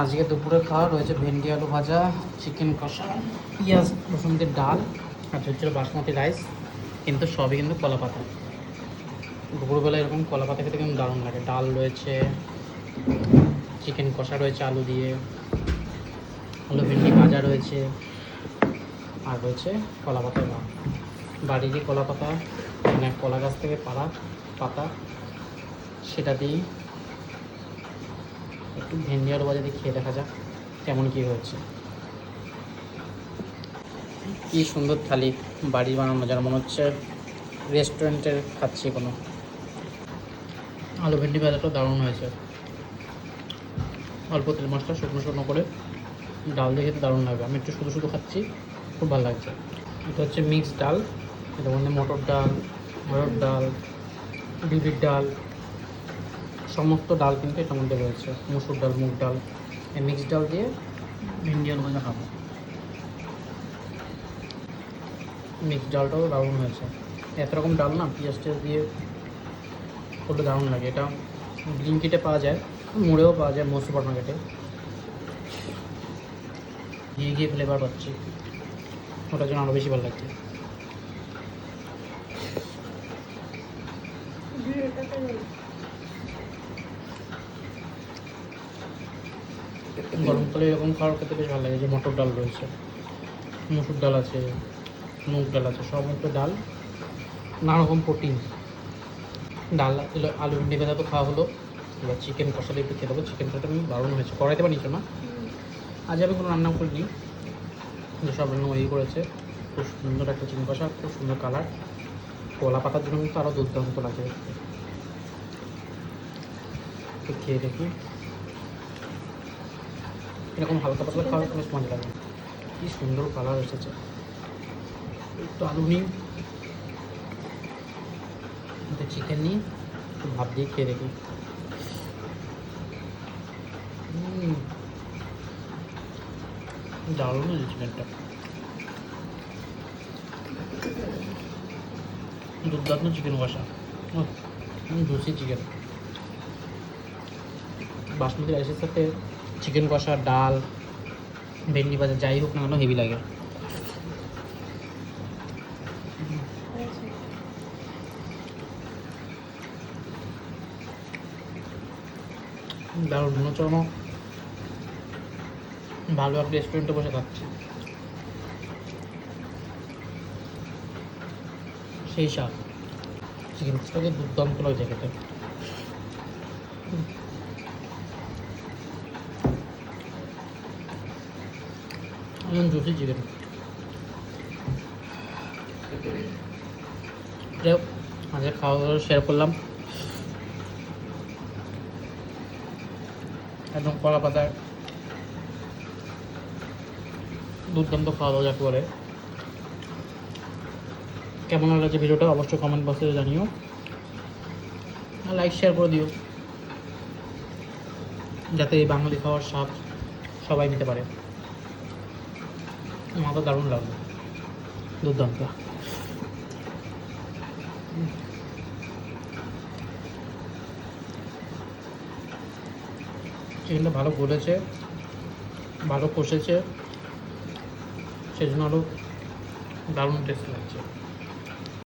আজকে দুপুরে খাওয়া রয়েছে ভেন্ডি আলু ভাজা, চিকেন কষা, পেঁয়াজ রসুন দিয়ে ডাল, আর হচ্ছে বাসমতি রাইস, কিন্তু সবই কিন্তু কলা পাতা। দুপুরবেলা এরকম কলা পাতা খেতে কিন্তু দারুণ লাগে। ডাল রয়েছে, চিকেন কষা রয়েছে আলু দিয়ে, আলু ভেন্ডি ভাজা রয়েছে, আর রয়েছে কলা পাতার বাড়িরই কলা পাতা, মানে কলা গাছ থেকে পাড়া পাতা, সেটা দিয়ে একটু ভেন্ডি আলু ভাজা দিয়ে খেয়ে দেখা যাক কেমন কী হয়েছে। কী সুন্দর থালি, বাড়ি বানানো, যেন মনে হচ্ছে রেস্টুরেন্টের খাচ্ছি কোনো। আলু ভেন্ডি ভাজাটা দারুণ হয়েছে, অল্প তেল মশলা শুকনো শুকনো করে ডাল দিয়ে খেতে দারুণ লাগবে। আমি একটু শুধু শুধু খাচ্ছি, খুব ভালো লাগছে। এটা হচ্ছে মিক্সড ডাল, এটার মধ্যে মটর ডাল, অরহর ডাল, বিউলির ডাল, সমস্ত ডাল কিন্তু এটার মধ্যে রয়েছে, মসুর ডাল, মুগ ডাল। এই মিক্সড ডাল দিয়ে ভেন্ডি আলু ভাজা খাবো। মিক্সড ডালটাও দারুণ হয়েছে। এত রকম ডাল না পেঁয়াজ টেয়াজ দিয়ে করলে দারুণ লাগে। এটা ব্লিঙ্কিটে পাওয়া যায়, মোড়েও পাওয়া যায়, মোর সুপার মার্কেটে। ঘিয়ে ফ্লেভার পাচ্ছি, ওটার জন্য আরও বেশি ভালো লাগছে। গরমকালে এরকম খাওয়ার খেতে বেশ ভালো লাগে। যে মটর ডাল রয়েছে, মসুর ডাল আছে, মুগ ডাল আছে, সমস্ত ডাল, নানা রকম প্রোটিন। ডাল আলু ভেন্ডি ভাজা তো খাওয়া হলো, এবার চিকেন কষা দিয়ে একটু খেতে হবে। চিকেন কষাটা কিন্তু দারুণ হয়েছে, কড়াইতে বানিয়েছো না? আজ আমি কোনো রান্না করিনি, যে সব রান্না ওই করেছে। খুব সুন্দর একটা চিকেন কষা, খুব সুন্দর কালার। কলা পাতার জন্য কিন্তু আরও দুর্দান্ত লাগে। একটু খেয়ে দেখি, এরকম হালকা পাতলা খাওয়ার বেশ মজা লাগে। কী সুন্দর কালার এসেছে। একটু আলু নিই, একটু চিকেন নিই, একটু ভাত দিয়ে খেয়ে দেখি। দারুণ হয়েছে চিকেনটা, দুর্দান্ত চিকেন কষা, জুসি চিকেন। বাসমতি রাইসের সাথে চিকেন কষা, ডাল, ভেন্ডি ভাজা যাই হোক না কেন হেভি লাগে। দারুণ, মনে হচ্ছে কোনো ভালো একটা রেস্টুরেন্টে বসে খাচ্ছি, সেই স্বাদ। চিকেন কষাটাকে দুর্দান্ত লাগছে খেতে। একদম জুসি চিকেন। যাই হোক, আজকে খাওয়া দাওয়া শেয়ার করলাম। একদম কলা পাতায় দুর্দান্ত খাওয়া দাওয়া যাকে বলে। কেমন লাগছে ভিডিওটা অবশ্যই কমেন্ট বক্সে জানিও, লাইক শেয়ার করে দিও, যাতে এই বাঙালি খাওয়ার স্বাদ সবাই নিতে পারে। আমার তো দারুণ লাগবে, দুর্দান্ত। চিকেনটা ভালো গলেছে, ভালো কষেছে, সেজন্য আরও দারুণ টেস্ট লাগছে।